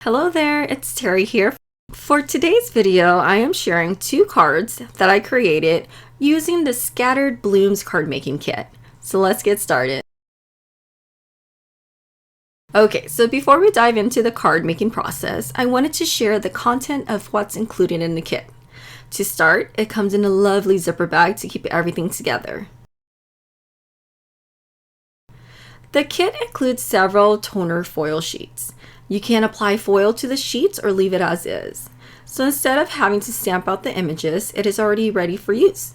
Hello there, it's Terry here. For today's video, I am sharing two cards that I created using the Scattered Blooms card making kit. So let's get started. Okay, so before we dive into the card making process, I wanted to share the content of what's included in the kit. To start, it comes in a lovely zipper bag to keep everything together. The kit includes several toner foil sheets. You can apply foil to the sheets or leave it as is. So instead of having to stamp out the images, it is already ready for use.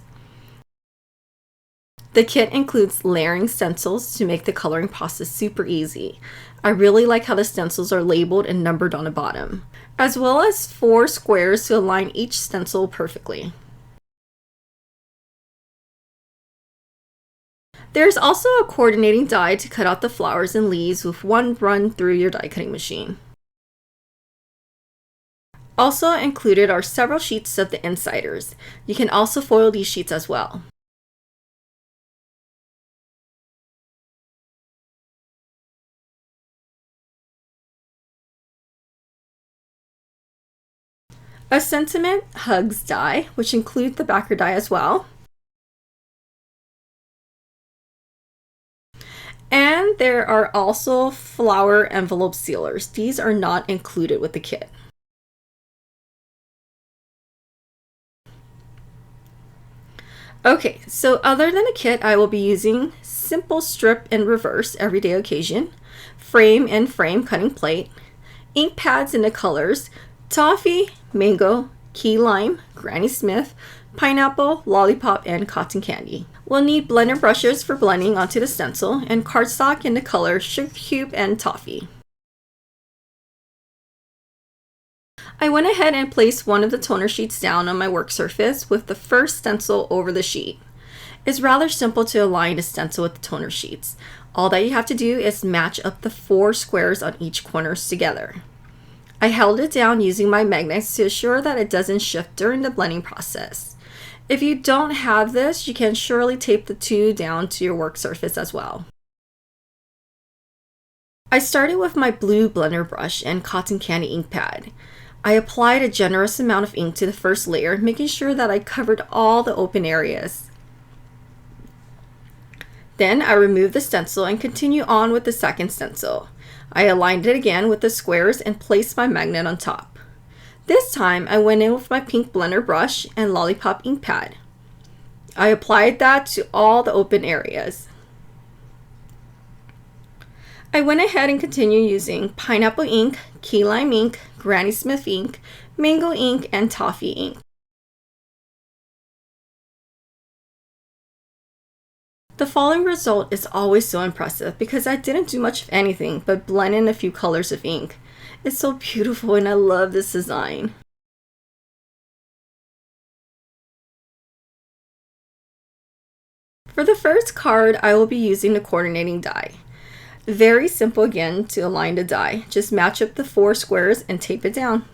The kit includes layering stencils to make the coloring process super easy. I really like how the stencils are labeled and numbered on the bottom, as well as 4 squares to align each stencil perfectly. There's also a coordinating die to cut out the flowers and leaves with one run through your die cutting machine. Also included are several sheets of the insiders. You can also foil these sheets as well. A sentiment hugs die, which include the backer die as well. And there are also flower envelope sealers. These are not included with the kit. Okay, so other than a kit, I will be using simple strip in reverse everyday occasion, frame and frame cutting plate, ink pads in the colors Toffee, Mango, Key Lime, Granny Smith, Pineapple, Lollipop, and Cotton Candy. We'll need blender brushes for blending onto the stencil and cardstock in the color Sugar Cube and Toffee. I went ahead and placed one of the toner sheets down on my work surface with the first stencil over the sheet. It's rather simple to align the stencil with the toner sheets. All that you have to do is match up the 4 squares on each corners together. I held it down using my magnets to ensure that it doesn't shift during the blending process. If you don't have this, you can surely tape the 2 down to your work surface as well. I started with my blue blender brush and cotton candy ink pad. I applied a generous amount of ink to the first layer, making sure that I covered all the open areas. Then I removed the stencil and continue on with the second stencil. I aligned it again with the squares and placed my magnet on top. This time I went in with my pink blender brush and Lollipop ink pad. I applied that to all the open areas. I went ahead and continued using Pineapple ink, Key Lime ink, Granny Smith ink, Mango ink, and Toffee ink. The following result is always so impressive because I didn't do much of anything but blend in a few colors of ink. It's so beautiful and I love this design. For the first card, I will be using the coordinating die. Very simple again to align the die. Just match up the 4 squares and tape it down.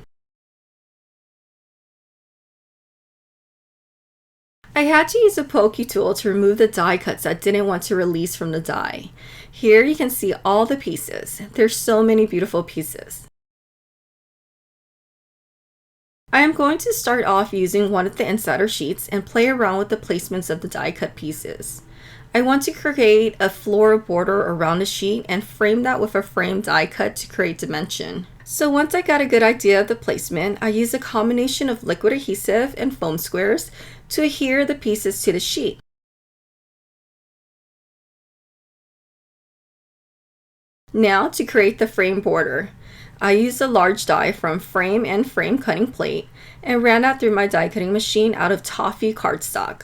I had to use a pokey tool to remove the die cuts I didn't want to release from the die. Here you can see all the pieces. There's so many beautiful pieces. I am going to start off using one of the insider sheets and play around with the placements of the die cut pieces. I want to create a floral border around the sheet and frame that with a frame die cut to create dimension. So once I got a good idea of the placement, I used a combination of liquid adhesive and foam squares to adhere the pieces to the sheet. Now to create the frame border. I used a large die from frame and frame cutting plate and ran that through my die cutting machine out of Toffee cardstock.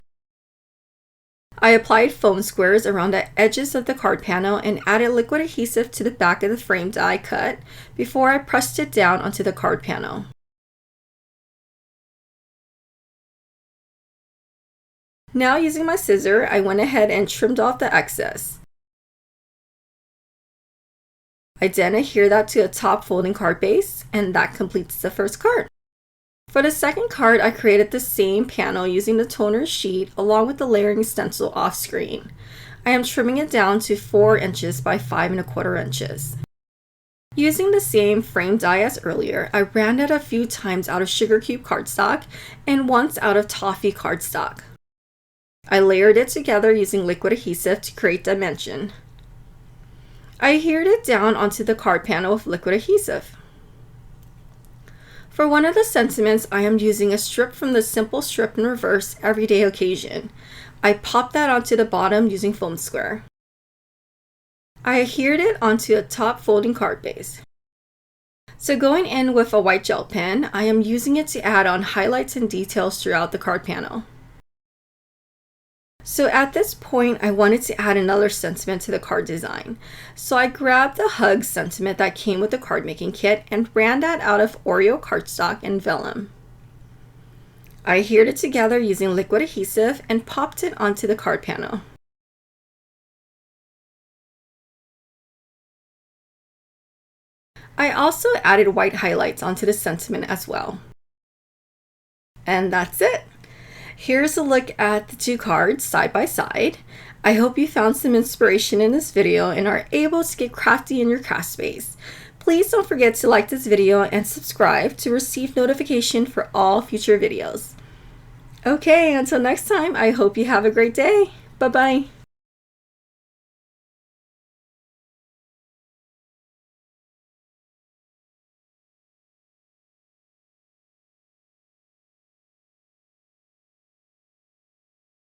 I applied foam squares around the edges of the card panel and added liquid adhesive to the back of the frame die cut before I pressed it down onto the card panel. Now using my scissor, I went ahead and trimmed off the excess. I then adhere that to a top folding card base, and that completes the first card. For the second card, I created the same panel using the toner sheet along with the layering stencil off screen. I am trimming it down to 4 inches by 5 1/4 inches. Using the same frame die as earlier, I ran it a few times out of sugar cube cardstock and once out of Toffee cardstock. I layered it together using liquid adhesive to create dimension. I adhered it down onto the card panel with liquid adhesive. For one of the sentiments, I am using a strip from the Simple Strip in Reverse Everyday Occasion. I popped that onto the bottom using foam square. I adhered it onto a top folding card base. So going in with a white gel pen, I am using it to add on highlights and details throughout the card panel. So at this point, I wanted to add another sentiment to the card design. So I grabbed the hug sentiment that came with the card making kit and ran that out of Oreo cardstock and vellum. I adhered it together using liquid adhesive and popped it onto the card panel. I also added white highlights onto the sentiment as well. And that's it. Here's a look at the two cards side by side. I hope you found some inspiration in this video and are able to get crafty in your craft space. Please don't forget to like this video and subscribe to receive notification for all future videos. Okay, until next time, I hope you have a great day. Bye-bye.